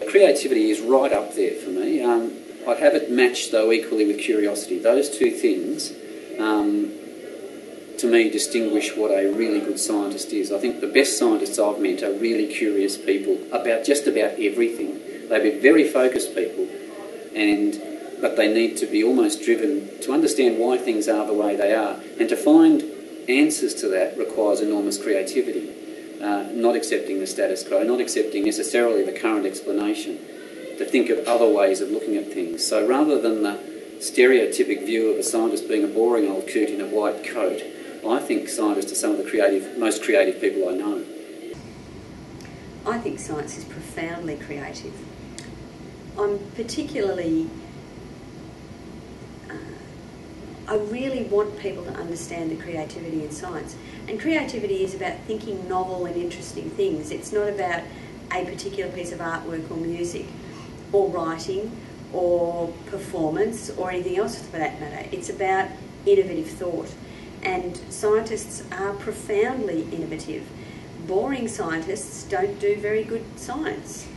Creativity is right up there for me. I'd have it matched, though, equally with curiosity. Those two things, to me, distinguish what a really good scientist is. I think the best scientists I've met are really curious people about just about everything. They'll be very focused people, but they need to be almost driven to understand why things are the way they are, and to find answers to that requires enormous creativity. Not accepting the status quo, not accepting necessarily the current explanation, to think of other ways of looking at things. So rather than the stereotypic view of a scientist being a boring old coot in a white coat, I think scientists are some of the most creative people I know. I think science is profoundly creative. I'm particularly... I really want people to understand the creativity in science. And creativity is about thinking novel and interesting things. It's not about a particular piece of artwork or music or writing or performance or anything else for that matter. It's about innovative thought. And scientists are profoundly innovative. Boring scientists don't do very good science.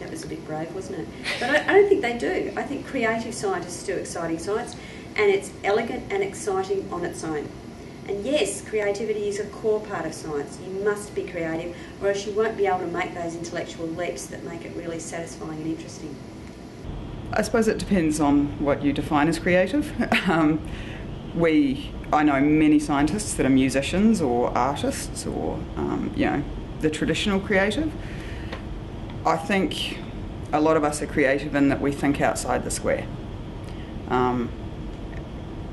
That was a bit brave, wasn't it? But I don't think they do. I think creative scientists do exciting science, and it's elegant and exciting on its own. And yes, creativity is a core part of science. You must be creative, or else you won't be able to make those intellectual leaps that make it really satisfying and interesting. I suppose it depends on what you define as creative. I know many scientists that are musicians or artists or, the traditional creative. I think a lot of us are creative in that we think outside the square.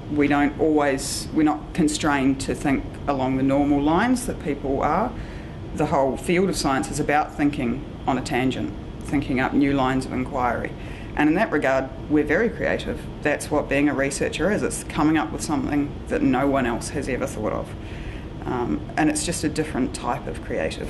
We're not constrained to think along the normal lines that people are. The whole field of science is about thinking on a tangent, thinking up new lines of inquiry. And in that regard, we're very creative. That's what being a researcher is. It's coming up with something that no one else has ever thought of. And it's just a different type of creative.